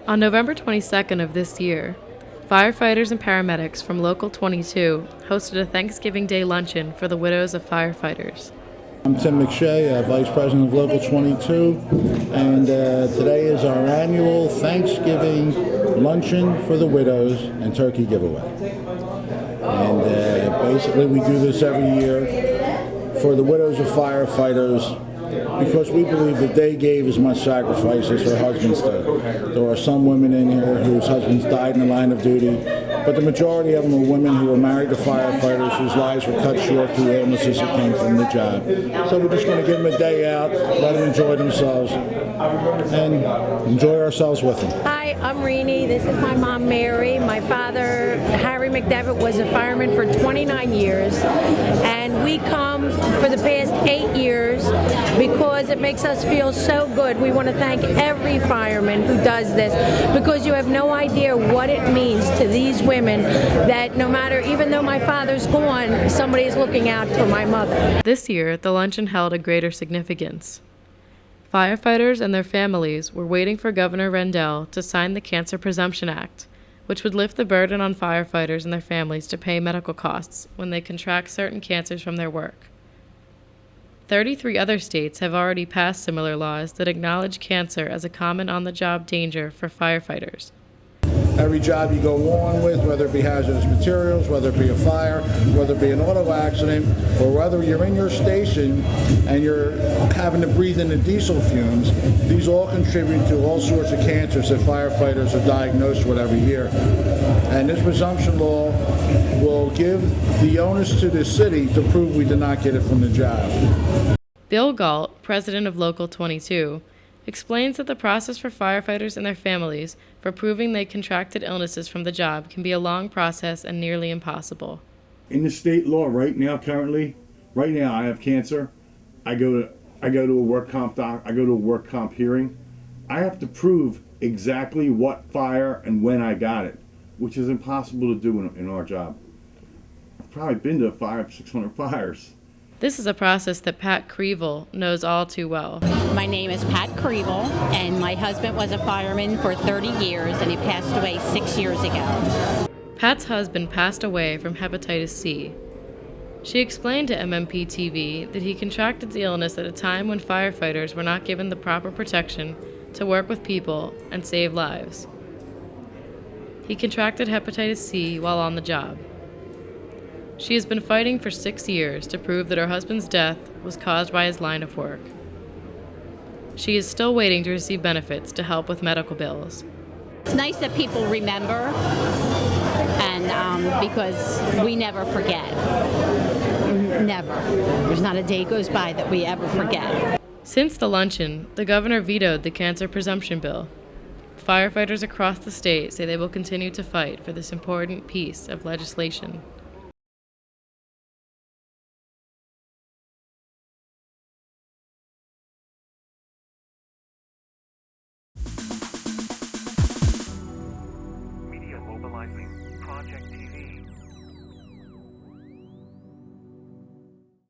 On November 22nd of this year, firefighters and paramedics from Local 22 hosted a Thanksgiving Day luncheon for the widows of firefighters. I'm Tim McShay, Vice President of Local 22, and today is our annual Thanksgiving luncheon for the widows and turkey giveaway. And basically we do this every year for the widows of firefighters because we believe that they gave as much sacrifice as their husbands did. There are some women in here whose husbands died in the line of duty, but the majority of them are women who were married to firefighters whose lives were cut short through illnesses that came from the job. So we're just going to give them a day out, let them enjoy themselves, and enjoy ourselves with them. Hi, I'm Renee. This is my mom, Mary. My father, Harry McDevitt, was a fireman for 29 years, and we come for the past 8 years because it makes us feel so good. We want to thank every fireman who does this because you have no idea what it means to these women that no matter, even though my father's gone, somebody is looking out for my mother. This year, the luncheon held a greater significance. Firefighters and their families were waiting for Governor Rendell to sign the Cancer Presumption Act, which would lift the burden on firefighters and their families to pay medical costs when they contract certain cancers from their work. 33 other states have already passed similar laws that acknowledge cancer as a common on-the-job danger for firefighters. Every job you go on with, whether it be hazardous materials, whether it be a fire, whether it be an auto accident, or whether you're in your station and you're having to breathe in the diesel fumes, these all contribute to all sorts of cancers that firefighters are diagnosed with every year. And this presumption law will give the onus to the city to prove we did not get it from the job. Bill Galt, president of Local 22, explains that the process for firefighters and their families for proving they contracted illnesses from the job can be a long process and nearly impossible. In the state law right now, I have cancer. I go to a work comp hearing. I have to prove exactly what fire and when I got it, which is impossible to do in our job. I've probably been to 500-600 fires. This is a process that Pat Creeville knows all too well. My name is Pat Creeville, and my husband was a fireman for 30 years, and he passed away 6 years ago. Pat's husband passed away from hepatitis C. She explained to MMP TV that he contracted the illness at a time when firefighters were not given the proper protection to work with people and save lives. He contracted hepatitis C while on the job. She has been fighting for 6 years to prove that her husband's death was caused by his line of work. She is still waiting to receive benefits to help with medical bills. It's nice that people remember, and because we never forget. Never. There's not a day goes by that we ever forget. Since the luncheon, the governor vetoed the cancer presumption bill. Firefighters across the state say they will continue to fight for this important piece of legislation. Media Mobilizing Project.